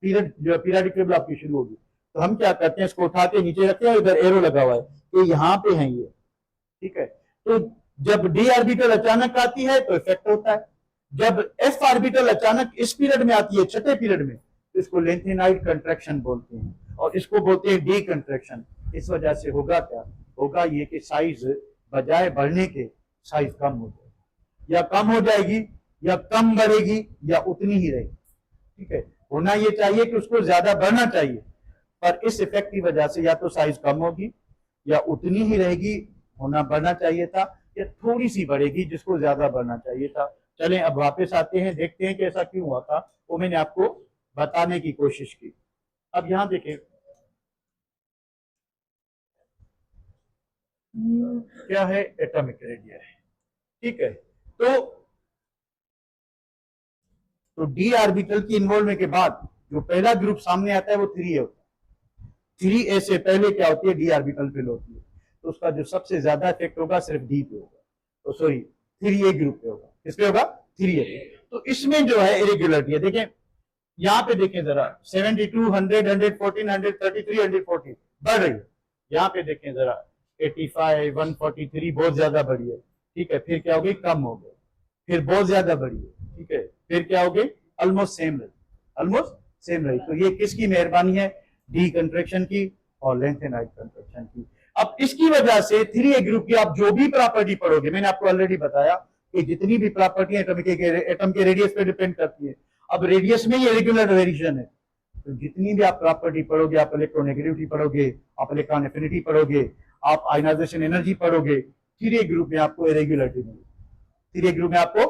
पीरियडिक टेबल आपकी शुरू होगी। तो हम क्या करते हैं, इसको उठा के नीचे रखते हैं, इधर एरो लगा हुआ है कि यहाँ पे है ये। ठीक है, तो जब डी ऑर्बिटल अचानक आती है तो इफेक्ट होता है, जब एफ ऑर्बिटल अचानक इस पीरियड में आती है, छठे पीरियड में, तो इसको लेंथेनाइड कंट्रैक्शन बोलते हैं, और इसको बोलते हैं डी कंट्रैक्शन। इस वजह से होगा क्या, होगा ये कि साइज बजाय बढ़ने के साइज कम हो जाएगी, या कम हो जाएगी, या कम बढ़ेगी, या उतनी ही रहेगी। ठीक है, होना ये चाहिए कि उसको ज्यादा बढ़ना चाहिए, पर इस इफेक्ट की वजह से या तो साइज कम होगी या उतनी ही रहेगी, होना बढ़ना चाहिए था, या थोड़ी सी बढ़ेगी जिसको ज्यादा बढ़ना चाहिए था। चलें अब वापस आते हैं, देखते हैं कि ऐसा क्यों हुआ था, वो मैंने आपको बताने की कोशिश की। अब यहां देखें क्या है, एटॉमिक रेडियस। ठीक है, तो डी ऑर्बिटल की इन्वॉल्वमेंट के बाद जो पहला ग्रुप सामने आता है वो 3A होता है। 3A से पहले क्या होती है, डी ऑर्बिटल फिल होती है, तो उसका जो सबसे ज्यादा इफेक्ट होगा सिर्फ डी पे होगा, तो सॉरी 3A ग्रुप पे होगा। किस पे होगा, 3A। तो इसमें जो है इरेगुलरिटी है, देखें यहाँ पे देखें जरा, 72, 100, 114, 133, 140 बढ़ रही है, यहाँ पे देखें जरा 85, 143 बहुत ज्यादा बढ़ी है, ठीक है, फिर क्या हो गई, कम हो गई, फिर बहुत ज्यादा बढ़ी है, ठीक है, फिर क्या हो गई, ऑलमोस्ट सेम रही, ऑलमोस्ट सेम रही। तो ये किसकी मेहरबानी है, डी कंट्रैक्शन की और लेंथेनाइड कंट्रैक्शन की। अब इसकी वजह से 3A ग्रुप की आप जो भी प्रॉपर्टी पढ़ोगे, मैंने आपको ऑलरेडी बताया कि जितनी भी प्रॉपर्टी एटम के रेडियस पे डिपेंड करती है। अब रेडियस में ये रेगुलर वेरिएशन है, तो जितनी भी आप प्रॉपर्टी पढ़ोगे, आप इलेक्ट्रोनेगेटिविटी पढ़ोगे, आप इलेक्ट्रॉन एफिनिटी पढ़ोगे, आप आयनाइजेशन एनर्जी पढ़ोगे, 3A ग्रुप में आपको इरेगुलरिटी मिलेगी। 3A ग्रुप में आपको,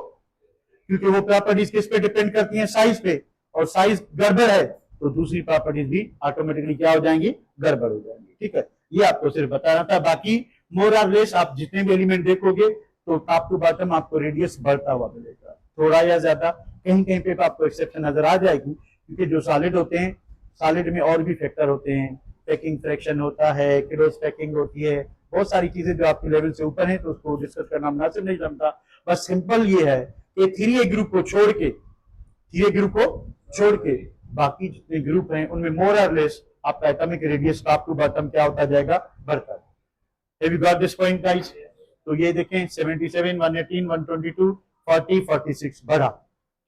क्योंकि वो प्रॉपर्टीज किस पे डिपेंड करती हैं, साइज पे, और साइज गड़बड़ है तो दूसरी प्रॉपर्टीज भी ऑटोमेटिकली क्या हो जाएंगी, गड़बड़ हो जाएंगी, ठीक है। ये आपको सिर्फ बता रहा था। बाकी मोर और लेस आप जितने भी एलिमेंट देखोगे तो टॉप टू बॉटम आपको रेडियस बढ़ता हुआ मिलेगा, थोड़ा या ज्यादा, कहीं कहीं पे आपको एक्सेप्शन नजर आ जाएगी, क्योंकि जो सॉलिड होते हैं, सॉलिड में और भी फैक्टर होते हैं, पैकिंग फ्रैक्शन होता है, क्लोज पैकिंग होती है, बहुत सारी चीजें जो आपके लेवल से ऊपर है, तो उसको डिस्कस करना मुनासिब नहीं समझता। बस सिंपल ये है कि 3A ग्रुप को छोड़ के, 3A ग्रुप को छोड़ के बाकी जितने ग्रुप हैं उनमें मोर और लेस आपका atomic radius top to bottom क्या होता जाएगा, बढ़ता है। Have you got this point guys? तो ये देखें 77, 118, 122, 40, 46 बढ़ा,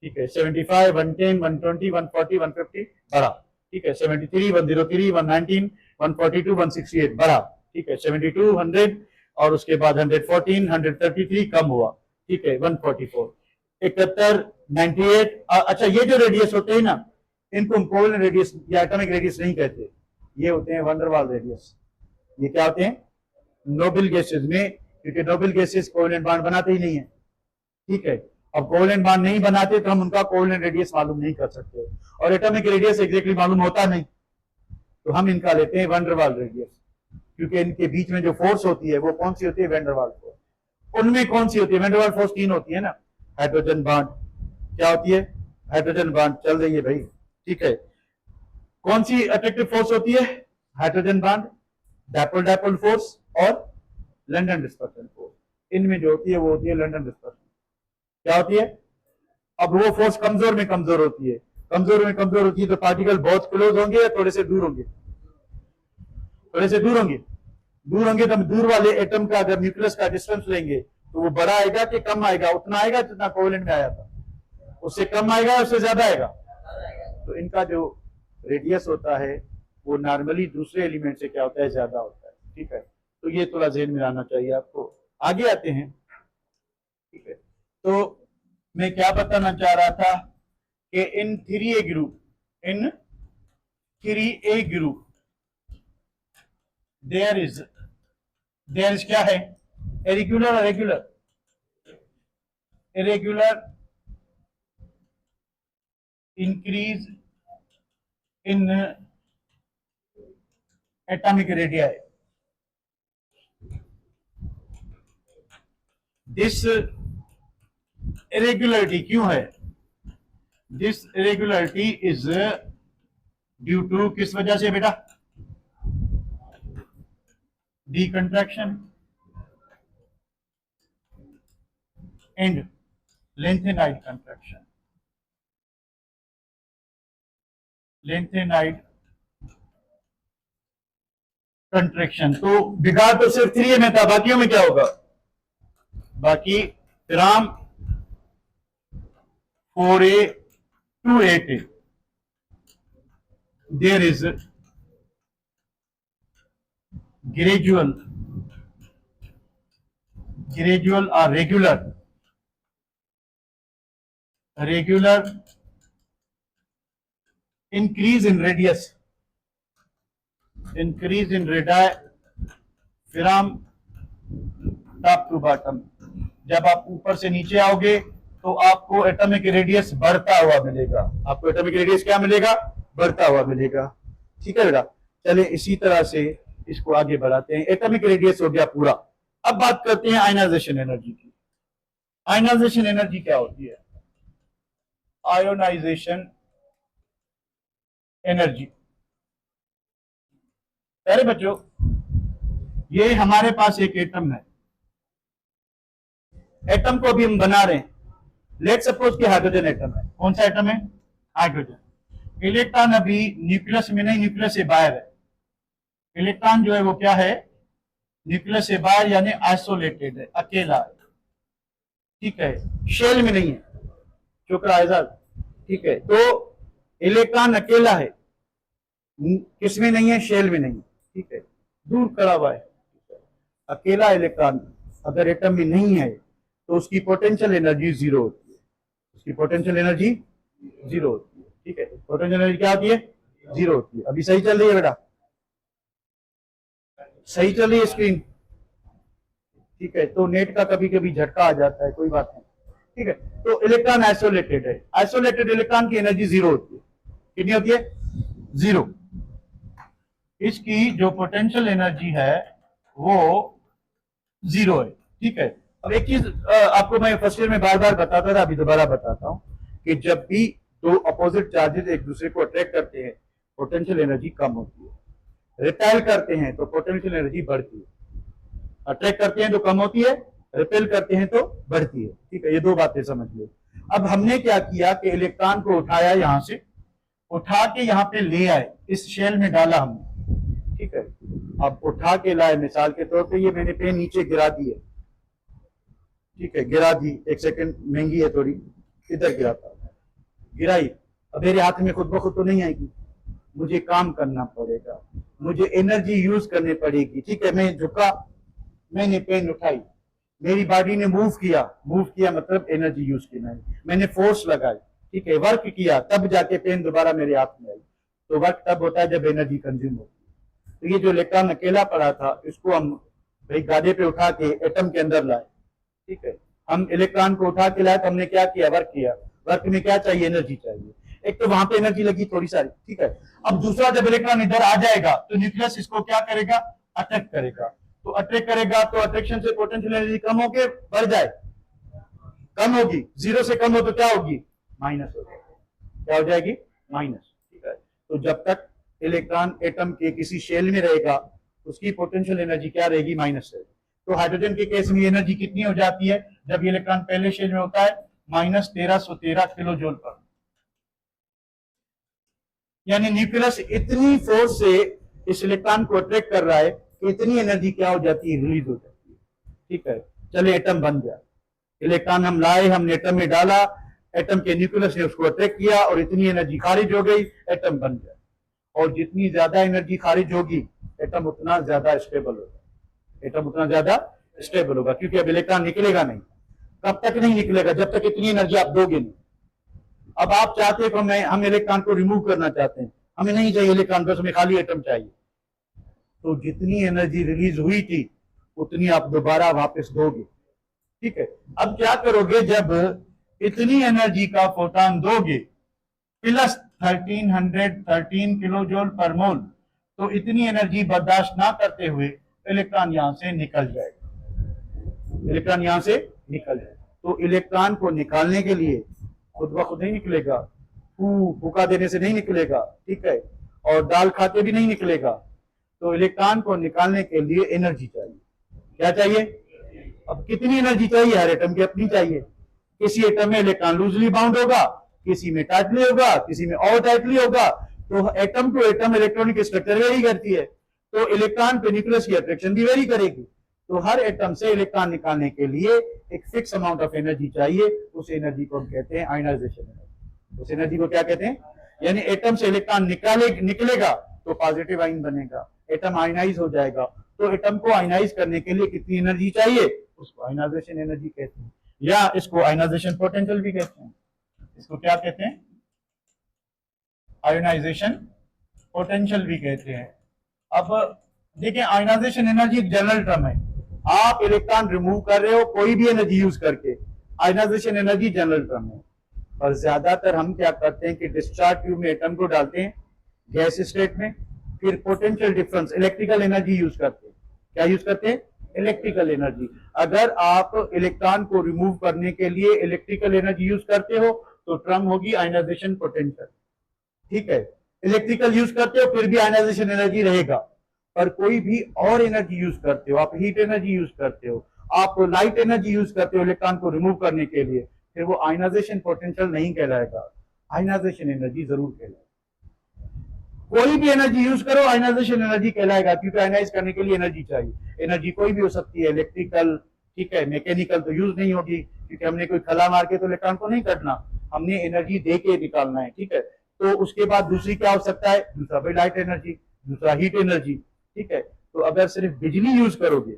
ठीक है, 75, 110, 120, 140, 150 बढ़ा, ठीक है, 73, 103, 119, 142, 168 बढ़ा, ठीक है, 72, 100 और उसके बाद 114, 133 कम हुआ, ठीक है, 144, 71, 98। अच्छा, ये जो रेडियस होते हैं ना, इनको हम कोवेलेंट रेडियस या एटॉमिक रेडियस नहीं कहते, ये होते हैं वैन डर वाल्स रेडियस। ये क्या होते हैं, नोबल गैसेस में, क्योंकि नोबल गैसेस कोवेलेंट बॉन्ड बनाते ही नहीं है, ठीक है। अब कोवेलेंट बॉन्ड नहीं बनाते तो हम उनका कोवेलेंट रेडियस मालूम नहीं कर सकते, और एटॉमिक रेडियस एग्जैक्टली मालूम होता नहीं, तो हम इनका लेते हैं वैन डर वाल्स रेडियस, क्योंकि इनके बीच में जो फोर्स होती है वो कौन सी होती है, वैन डर वाल्स फोर्स। उनमें कौन सी होती है, वैन डर वाल्स फोर्स 3 होती है ना, हाइड्रोजन बॉन्ड, क्या होती है, हाइड्रोजन बॉन्ड, चल रही है भाई, ठीक है। कौन सी अट्रैक्टिव फोर्स होती है, hydrogen bond, dipole dipole force और लंदन डिस्पर्सन फोर्स। इनमें जो होती है वो होती है लंदन डिस्पर्सन, क्या होती है। अब वो फोर्स कमजोर में कमजोर होती है, कमजोर में कमजोर होती है तो पार्टिकल बहुत क्लोज होंगे या थोड़े से दूर होंगे, थोड़े से दूर होंगे, दूर होंगे तो हम दूर वाले एटम का अगर न्यूक्लियस का डिस्टेंस लेंगे तो वो बड़ा आएगा कि कम आएगा, उतना आएगा जितना कोवेलेंट में आया था, उससे कम आएगा, उससे ज्यादा आएगा। तो इनका जो रेडियस होता है वो नॉर्मली दूसरे एलिमेंट से क्या होता है, ज्यादा होता है, ठीक है। तो ये थोड़ा ज़हन में आना चाहिए आपको। आगे आते हैं, ठीक है। तो मैं क्या बताना चाह रहा था कि इन 3A ग्रुप, इन 3A ग्रुप देयर इज क्या है, इरेगुलर और regular, irregular increase in atomic radii. This irregularity क्यों है, this irregularity is due to, किस वजह से बेटा, d contraction and lanthanide contraction, lanthanide contraction. तो बिगाड़ तो सिर्फ 3A में था, बाकियों में क्या होगा, बाकी from 4A to 8A there is gradual or regular increase in radius, increase in radii from top to bottom. जब आप ऊपर से नीचे आओगे तो आपको एटॉमिक रेडियस बढ़ता हुआ मिलेगा, आपको एटॉमिक रेडियस क्या मिलेगा, बढ़ता हुआ मिलेगा, ठीक है बेटा। चले इसी तरह से इसको आगे बढ़ाते हैं, एटॉमिक रेडियस हो गया पूरा। अब बात करते हैं आयनाइजेशन एनर्जी की। आयनाइजेशन एनर्जी क्या होती है, आयोनाइजेशन एनर्जी। प्यारे बच्चों, ये हमारे पास एक एटम है, एटम को भी हम बना रहे हैं, लेट सपोज कि हाइड्रोजन एटम है। कौन सा एटम है, हाइड्रोजन। इलेक्ट्रॉन अभी न्यूक्लियस में नहीं, न्यूक्लियस से बाहर है, इलेक्ट्रॉन जो है वो क्या है, न्यूक्लियस से बाहर यानी आइसोलेटेड है, अकेला है, ठीक है, शेल में नहीं है, शुक्र आजाद, ठीक है। तो इलेक्ट्रॉन अकेला है, किसमें नहीं है, शेल में नहीं, ठीक है, दूर खड़ा हुआ है, अकेला इलेक्ट्रॉन अगर एटम में नहीं है तो उसकी पोटेंशियल एनर्जी जीरो होती है, उसकी पोटेंशियल एनर्जी जीरो होती है, ठीक है, पोटेंशियल एनर्जी क्या होती है, जीरो होती है। अभी सही चल रही है बेटा, सही चल रही है स्क्रीन, ठीक है। तो नेट का कभी कभी झटका आ जाता है, कोई बात नहीं, ठीक है। तो इलेक्ट्रॉन आइसोलेटेड है, आइसोलेटेड इलेक्ट्रॉन की एनर्जी जीरो होती है, कितनी होती है, जीरो। इसकी जो पोटेंशियल एनर्जी है वो जीरो है, ठीक है। अब एक चीज आपको मैं फर्स्ट ईयर में बार बार बताता था, अभी दोबारा बताता हूं कि जब भी दो अपोजिट चार्जेस एक दूसरे को अट्रैक्ट करते हैं पोटेंशियल एनर्जी कम होती है, रिपेल करते हैं तो पोटेंशियल एनर्जी बढ़ती है, अट्रैक्ट करते हैं तो कम होती है, रिपेल करते हैं तो बढ़ती है, ठीक है। ये दो बातें समझ लो। अब हमने क्या किया कि इलेक्ट्रॉन को उठाया, यहां से उठा के यहां पे ले आए, इस शेल में डाला हमने, ठीक है। अब उठा के लाए, मिसाल के तौर पे ये मैंने पेन नीचे गिरा दी है, ठीक है, गिरा दी, एक सेकंड महंगी है थोड़ी, इधर गिराता, गिराई, अब मेरे हाथ में खुद ब खुद तो नहीं आएगी, मुझे काम करना पड़ेगा, मुझे एनर्जी यूज करनी पड़ेगी, ठीक है। मैं झुका, मैंने पेन उठाई, मेरी बॉडी ने मूव किया मतलब एनर्जी यूज की, मैंने फोर्स लगाई, ठीक है, वर्क किया, तब जाके पेन दोबारा मेरे हाथ में आई। तो वर्क तब होता है जब एनर्जी कंज्यूम होती है। तो ये जो इलेक्ट्रॉन अकेला पड़ा था, इसको हम भाई गादे पे उठा के एटम के अंदर लाए, ठीक है। हम इलेक्ट्रॉन को उठा के लाए तो हमने क्या किया, वर्क किया, वर्क में क्या चाहिए, एनर्जी चाहिए, एक तो वहां पे एनर्जी लगी थोड़ी सारी, ठीक है। अब दूसरा, जब इलेक्ट्रॉन इधर आ जाएगा तो न्यूक्लियस इसको क्या करेगा, अट्रैक्ट करेगा, तो अट्रैक्ट करेगा तो अट्रैक्शन से पोटेंशियल एनर्जी कम होके बढ़ जाए, कम होगी, जीरो से कम हो तो क्या होगी, माइनस हो जाएगी, क्या हो जाएगी, माइनस, ठीक है। तो जब तक इलेक्ट्रॉन एटम के किसी शेल में रहेगा उसकी पोटेंशियल एनर्जी क्या रहेगी, माइनस रहेगी। तो हाइड्रोजन के केस में एनर्जी कितनी हो जाती है जब ये इलेक्ट्रॉन पहले शेल में होता है, माइनस 1313 किलो जूल पर, यानी न्यूक्लियस इतनी फोर्स से इस इलेक्ट्रॉन को अट्रैक्ट कर रहा है कि इतनी एनर्जी क्या हो जाती है, रिलीज हो जाती है, ठीक है। चले एटम बन गया, इलेक्ट्रॉन हम लाए, हमने एटम में डाला, एटम के न्यूक्लियस ने उसको अट्रैक्ट किया और इतनी एनर्जी खारिज हो गई, एटम बन गया। और जितनी ज्यादा एनर्जी खारिज होगी एटम उतना ज्यादा स्टेबल होगा, एटम उतना ज्यादा स्टेबल होगा, क्योंकि अब इलेक्ट्रॉन निकलेगा नहीं। कब तक नहीं निकलेगा, जब तक इतनी एनर्जी आप दोगे नहीं। अब आप चाहते हो हम इलेक्ट्रॉन को रिमूव करना चाहते हैं, हमें नहीं चाहिए इलेक्ट्रॉन, बस हमें खाली एटम चाहिए, तो जितनी एनर्जी रिलीज हुई थी उतनी आप दोबारा वापस दोगे, ठीक है। अब क्या करोगे, जब इतनी एनर्जी का फोटोन दोगे प्लस 1313 किलो जूल पर मोल, तो इतनी एनर्जी बर्दाश्त ना करते हुए इलेक्ट्रॉन यहां से निकल जाएगा, इलेक्ट्रॉन यहां से निकल जाएगा। तो इलेक्ट्रॉन को निकालने के लिए खुद ब खुद नहीं निकलेगा, फूका देने से नहीं निकलेगा, ठीक है, और दाल खाते भी नहीं निकलेगा। तो इलेक्ट्रॉन को निकालने के लिए एनर्जी चाहिए, क्या चाहिए, अब कितनी एनर्जी चाहिए, हर एटम की अपनी चाहिए। किसी एटम में इलेक्ट्रॉन लूजली बाउंड होगा, किसी में टाइटली होगा, किसी में और टाइटली होगा। तो atom to atom electronic structure vary करती है, तो इलेक्ट्रॉन पे न्यूक्लियस की अट्रैक्शन भी वेरी करेगी। तो हर एटम से इलेक्ट्रॉन निकालने के लिए एक फिक्स अमाउंट ऑफ एनर्जी चाहिए, उस एनर्जी को हम कहते हैं आयनाइजेशन एनर्जी। उस एनर्जी को क्या कहते हैं, यानी एटम से इलेक्ट्रॉन निकलेगा तो पॉजिटिव आयन बनेगा, एटम आयनाइज हो जाएगा, तो एटम को आयनाइज करने के लिए कितनी एनर्जी चाहिए, उसको आयनाइजेशन एनर्जी कहते हैं, या इसको आयनाइजेशन पोटेंशियल भी कहते हैं। इसको क्या कहते हैं, आयनाइजेशन पोटेंशियल भी कहते हैं। अब देखिए, आयनाइजेशन एनर्जी एक जनरल टर्म है, आप इलेक्ट्रॉन रिमूव कर रहे हो कोई भी एनर्जी यूज करके, आयनाइजेशन एनर्जी जनरल टर्म है। और ज्यादातर हम क्या करते हैं कि डिस्चार्ज ट्यूब में एटम को डालते हैं गैस स्टेट में, फिर potential difference electrical energy use करते हैं, क्या यूज करते हैं, इलेक्ट्रिकल एनर्जी। अगर आप इलेक्ट्रॉन को रिमूव करने के लिए इलेक्ट्रिकल एनर्जी यूज करते हो तो टर्म होगी आयनाइजेशन पोटेंशियल, ठीक है। इलेक्ट्रिकल यूज करते हो फिर भी आयनाइजेशन एनर्जी रहेगा, पर कोई भी और एनर्जी यूज करते हो, आप हीट एनर्जी यूज करते हो, आप लाइट एनर्जी यूज करते हो इलेक्ट्रॉन को रिमूव करने के लिए, फिर वो आयनाइजेशन पोटेंशियल नहीं कहलाएगा, आयनाइजेशन एनर्जी जरूर कहलाएगा। कोई भी एनर्जी यूज करो आयनाइजेशन एनर्जी कहलाएगा, क्योंकि आयनाइज करने के लिए एनर्जी चाहिए। एनर्जी कोई भी हो सकती है, इलेक्ट्रिकल, ठीक है, मैकेनिकल तो यूज नहीं होगी, क्योंकि हमने कोई खला मार के तो इलेक्ट्रॉन को नहीं काटना, हमने एनर्जी दे के निकालना है, ठीक है। तो उसके बाद दूसरी क्या हो सकता है, दूसरा भी लाइट एनर्जी, दूसरा हीट एनर्जी, ठीक है। तो अगर सिर्फ बिजली यूज करोगे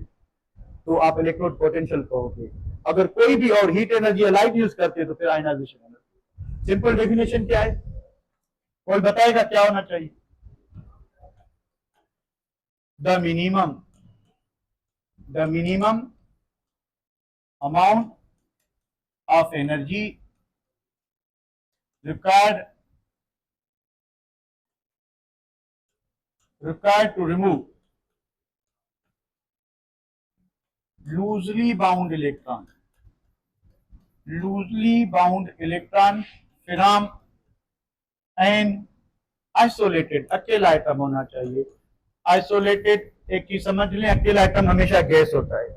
तो आप इलेक्ट्रोड पोटेंशियल कहोगे, अगर कोई भी और हीट एनर्जी या लाइट यूज करते हैं तो फिर आयनाइजेशन एनर्जी। सिंपल डेफिनेशन क्या है, कोई बताएगा क्या होना चाहिए? The minimum amount of energy required to remove loosely bound electron from an isolated, अकेला आइटम होना चाहिए। आइसोलेटेड एक चीज समझ लें, अकेला आइटम हमेशा गैस होता है।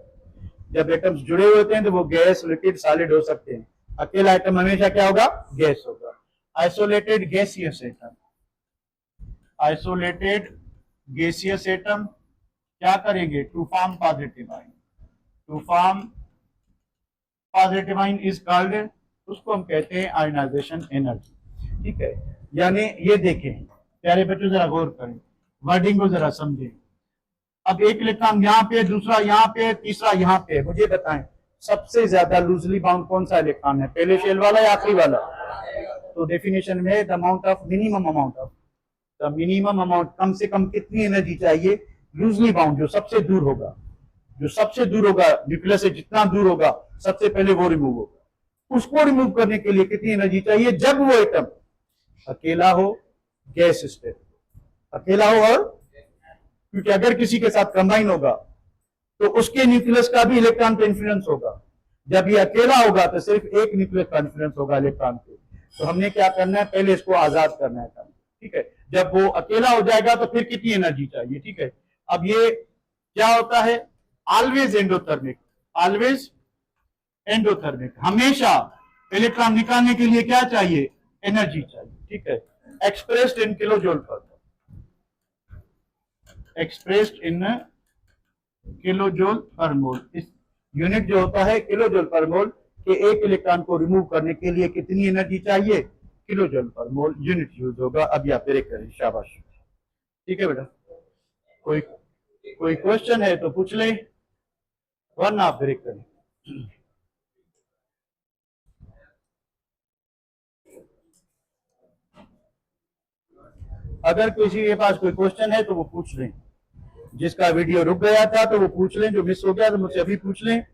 जब एटम्स जुड़े होते हैं तो वो गैस, लिक्विड, सॉलिड हो सकते हैं। अकेला आइटम हमेशा क्या होगा, गैस होगा। Isolated gaseous atom, isolated gaseous atom क्या करेंगे, to form positive ion, to form positive ion is called, उसको हम कहते हैं आयनाइजेशन एनर्जी, ठीक है। यानी ये देखें प्यारे बच्चों, जरा गौर करें, वर्डिंग को जरा समझें। अब एक इलेक्ट्रॉन यहाँ पे, दूसरा यहाँ पे, तीसरा यहाँ पे, मुझे बताएं सबसे ज्यादा लूजली बाउंड कौन सा इलेक्ट्रॉन है, पहले शेल वाला या आखिरी वाला? तो डेफिनेशन में the amount of minimum amount, कम से कम कितनी एनर्जी चाहिए लूजली बाउंड, जो सबसे दूर होगा, न्यूक्लियस से जितना दूर होगा सबसे पहले वो रिमूव होगा। उसको रिमूव करने के लिए कितनी एनर्जी चाहिए, जब वो एटम अकेला हो, गैस स्टेट, अकेला हो, और क्योंकि अगर किसी के साथ कंबाइन होगा तो उसके न्यूक्लियस का भी इलेक्ट्रॉन पे इन्फ्लुएंस होगा। जब ये अकेला होगा तो सिर्फ एक न्यूक्लियस का इन्फ्लुएंस होगा इलेक्ट्रॉन पे। तो हमने क्या करना है, पहले इसको आजाद करना है, ठीक है। जब वो अकेला हो जाएगा तो फिर कितनी एनर्जी चाहिए, ठीक है। अब ये क्या होता है, ऑलवेज एंडोथर्मिक, हमेशा इलेक्ट्रॉन निकालने के लिए क्या चाहिए, एनर्जी चाहिए, ठीक है। एक्सप्रेस्ड इन किलो जूल पर मोल, इस यूनिट जो होता है किलो जूल पर मोल, के एक इलेक्ट्रॉन को रिमूव करने के लिए कितनी एनर्जी चाहिए, किलो जूल पर मोल यूनिट यूज होगा। अब आप ब्रेक करें, शाबाश, ठीक है बेटा। कोई क्वेश्चन है तो पूछ ले, वरना आप ब्रेक करें। अगर किसी के पास कोई क्वेश्चन है तो वो पूछ लें, जिसका वीडियो रुक गया था तो वो पूछ लें, जो मिस हो गया तो मुझसे अभी पूछ लें।